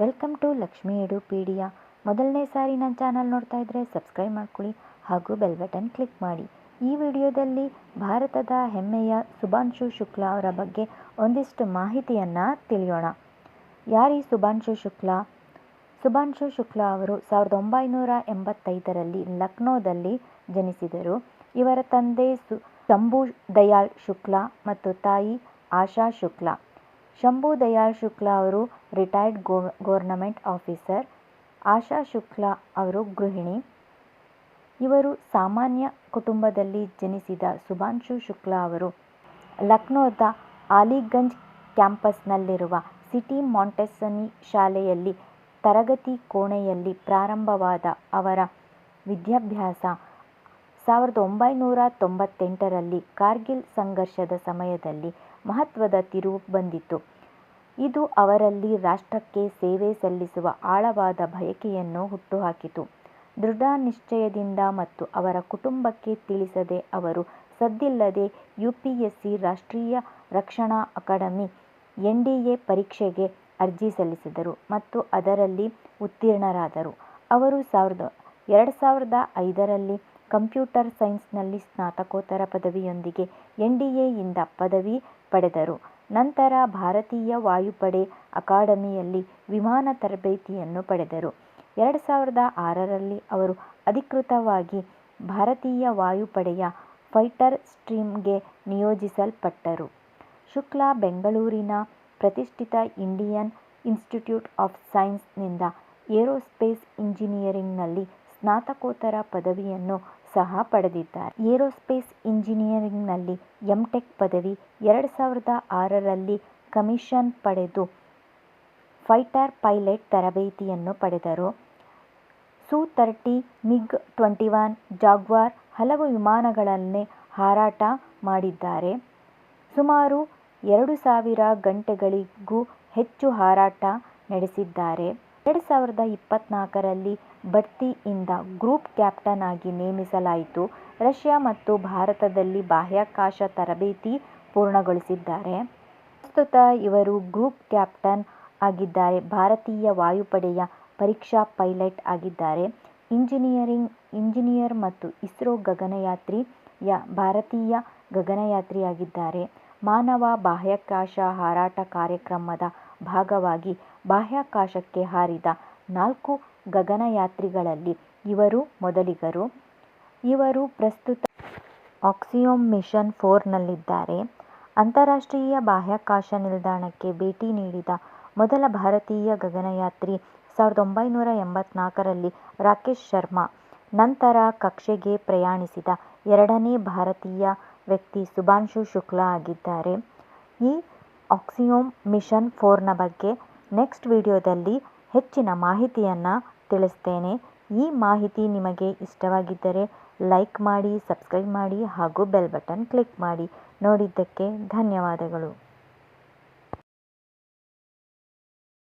Welcome to Lakshmi ಎಡುಪೀಡಿಯಾ. ಮೊದಲನೇ ಸಾರಿ ನನ್ನ channel ನೋಡ್ತಾ ಇದ್ದರೆ ಸಬ್ಸ್ಕ್ರೈಬ್ ಮಾಡ್ಕೊಳ್ಳಿ ಹಾಗೂ ಬೆಲ್ ಬಟನ್ ಕ್ಲಿಕ್ ಮಾಡಿ. ಈ ವಿಡಿಯೋದಲ್ಲಿ ಭಾರತದ ಹೆಮ್ಮೆಯ ಸುಭಾಂಶು ಶುಕ್ಲಾ ಅವರ ಬಗ್ಗೆ ಒಂದಿಷ್ಟು ಮಾಹಿತಿಯನ್ನು ತಿಳಿಯೋಣ. ಯಾರೀ ಸುಭಾಂಶು ಶುಕ್ಲಾ? ಸುಭಾಂಶು ಶುಕ್ಲಾ ಅವರು 1985ರಲ್ಲಿ ಲಕ್ನೋದಲ್ಲಿ ಜನಿಸಿದರು. ಇವರ ತಂದೆ ಶಂಭು ದಯಾಳ್ ಶುಕ್ಲಾ ಮತ್ತು ತಾಯಿ ಆಶಾ ಶುಕ್ಲಾ. ಶಂಭು ದಯಾಳ್ ಶುಕ್ಲಾ ಅವರು ರಿಟೈರ್ಡ್ ಗವರ್ನಮೆಂಟ್ ಆಫೀಸರ್. ಆಶಾ ಶುಕ್ಲಾ ಅವರು ಗೃಹಿಣಿ. ಇವರು ಸಾಮಾನ್ಯ ಕುಟುಂಬದಲ್ಲಿ ಜನಿಸಿದ ಸುಭಾಂಶು ಶುಕ್ಲಾ ಅವರು ಲಕ್ನೋದ ಅಲಿಗಂಜ್ ಕ್ಯಾಂಪಸ್ನಲ್ಲಿರುವ ಸಿಟಿ ಮಾಂಟೆಸರಿ ಶಾಲೆಯಲ್ಲಿ ತರಗತಿ ಕೋಣೆಯಲ್ಲಿ ಪ್ರಾರಂಭವಾದ ಅವರ ವಿದ್ಯಾಭ್ಯಾಸ 1998ರಲ್ಲಿ ಕಾರ್ಗಿಲ್ ಸಂಘರ್ಷದ ಸಮಯದಲ್ಲಿ ಮಹತ್ವದ ತಿರುವು ಬಂದಿತು. ಇದು ಅವರಲ್ಲಿ ರಾಷ್ಟ್ರಕ್ಕೆ ಸೇವೆ ಸಲ್ಲಿಸುವ ಆಳವಾದ ಬಯಕೆಯನ್ನು ಹುಟ್ಟುಹಾಕಿತು. ದೃಢ ನಿಶ್ಚಯದಿಂದ ಮತ್ತು ಅವರ ಕುಟುಂಬಕ್ಕೆ ತಿಳಿಸದೆ ಅವರು ಸದ್ದಿಲ್ಲದೆ ಯುಪಿಎಸ್ಸಿ ರಾಷ್ಟ್ರೀಯ ರಕ್ಷಣಾ ಅಕಾಡೆಮಿ NDA ಪರೀಕ್ಷೆಗೆ ಅರ್ಜಿ ಸಲ್ಲಿಸಿದರು ಮತ್ತು ಅದರಲ್ಲಿ ಉತ್ತೀರ್ಣರಾದರು. ಅವರು 2005ರಲ್ಲಿ ಕಂಪ್ಯೂಟರ್ ಸೈನ್ಸ್ನಲ್ಲಿ ಸ್ನಾತಕೋತ್ತರ ಪದವಿಯೊಂದಿಗೆ NDAಯಿಂದ ಪದವಿ ಪಡೆದರು. ನಂತರ ಭಾರತೀಯ ವಾಯುಪಡೆ ಅಕಾಡೆಮಿಯಲ್ಲಿ ವಿಮಾನ ತರಬೇತಿಯನ್ನು ಪಡೆದರು. 2006ರಲ್ಲಿ ಅವರು ಅಧಿಕೃತವಾಗಿ ಭಾರತೀಯ ವಾಯುಪಡೆಯ ಫೈಟರ್ ಸ್ಟ್ರೀಮ್ಗೆ ನಿಯೋಜಿಸಲ್ಪಟ್ಟರು. ಶುಕ್ಲಾ ಬೆಂಗಳೂರಿನ ಪ್ರತಿಷ್ಠಿತ ಇಂಡಿಯನ್ ಇನ್ಸ್ಟಿಟ್ಯೂಟ್ ಆಫ್ ಸೈನ್ಸ್ನಿಂದ ಏರೋಸ್ಪೇಸ್ ಇಂಜಿನಿಯರಿಂಗ್ನಲ್ಲಿ ಸ್ನಾತಕೋತ್ತರ ಪದವಿಯನ್ನು ಸಹ ಪಡೆದಿದ್ದಾರೆ. ಏರೋಸ್ಪೇಸ್ ಇಂಜಿನಿಯರಿಂಗ್ನಲ್ಲಿ MTech ಪದವಿ 2006ರಲ್ಲಿ ಕಮಿಷನ್ ಪಡೆದು ಫೈಟರ್ ಪೈಲಟ್ ತರಬೇತಿಯನ್ನು ಪಡೆದರು. ಸು-30, MiG-21, ಜಾಗ್ವಾರ್ ಹಲವು ವಿಮಾನಗಳನ್ನೇ ಹಾರಾಟ ಮಾಡಿದ್ದಾರೆ. ಸುಮಾರು 2000 ಗಂಟೆಗಳಿಗೂ ಹೆಚ್ಚು ಹಾರಾಟ ನಡೆಸಿದ್ದಾರೆ. 2024ರಲ್ಲಿ ಬಡ್ತಿಯಿಂದ ಗ್ರೂಪ್ ಕ್ಯಾಪ್ಟನ್ ಆಗಿ ನೇಮಿಸಲಾಯಿತು. ರಷ್ಯಾ ಮತ್ತು ಭಾರತದಲ್ಲಿ ಬಾಹ್ಯಾಕಾಶ ತರಬೇತಿ ಪೂರ್ಣಗೊಳಿಸಿದ್ದಾರೆ. ಪ್ರಸ್ತುತ ಇವರು ಗ್ರೂಪ್ ಕ್ಯಾಪ್ಟನ್ ಆಗಿದ್ದಾರೆ. ಭಾರತೀಯ ವಾಯುಪಡೆಯ ಪರೀಕ್ಷಾ ಪೈಲಟ್ ಆಗಿದ್ದಾರೆ. ಇಂಜಿನಿಯರ್ ಮತ್ತು ಇಸ್ರೋ ಗಗನಯಾತ್ರಿಯ ಭಾರತೀಯ ಗಗನಯಾತ್ರಿಯಾಗಿದ್ದಾರೆ. ಮಾನವ ಬಾಹ್ಯಾಕಾಶ ಹಾರಾಟ ಕಾರ್ಯಕ್ರಮದ ಭಾಗವಾಗಿ ಬಾಹ್ಯಾಕಾಶಕ್ಕೆ ಹಾರಿದ 4 ಗಗನಯಾತ್ರಿಗಳಲ್ಲಿ ಇವರು ಮೊದಲಿಗರು. ಇವರು ಪ್ರಸ್ತುತ ಆಕ್ಸಿಯೋಮ್ ಮಿಷನ್ 4ನಲ್ಲಿದ್ದಾರೆ. ಅಂತಾರಾಷ್ಟ್ರೀಯ ಬಾಹ್ಯಾಕಾಶ ನಿಲ್ದಾಣಕ್ಕೆ ಭೇಟಿ ನೀಡಿದ ಮೊದಲ ಭಾರತೀಯ ಗಗನಯಾತ್ರಿ 1984ರಲ್ಲಿ ರಾಕೇಶ್ ಶರ್ಮಾ. ನಂತರ ಕಕ್ಷೆಗೆ ಪ್ರಯಾಣಿಸಿದ ಎರಡನೇ ಭಾರತೀಯ ವ್ಯಕ್ತಿ ಸುಭಾಂಶು ಶುಕ್ಲಾ ಆಗಿದ್ದಾರೆ. ಈ ಆಕ್ಸಿಯೋಮ್ ಮಿಷನ್ 4ನ ಬಗ್ಗೆ ನೆಕ್ಸ್ಟ್ ವಿಡಿಯೋದಲ್ಲಿ ಹೆಚ್ಚಿನ ಮಾಹಿತಿಯನ್ನು ತಿಳಿಸ್ತೇನೆ. ಈ ಮಾಹಿತಿ ನಿಮಗೆ ಇಷ್ಟವಾಗಿದ್ದರೆ ಲೈಕ್ ಮಾಡಿ, ಸಬ್ಸ್ಕ್ರೈಬ್ ಮಾಡಿ ಹಾಗೂ ಬೆಲ್ ಬಟನ್ ಕ್ಲಿಕ್ ಮಾಡಿ. ನೋಡಿದ್ದಕ್ಕೆ ಧನ್ಯವಾದಗಳು.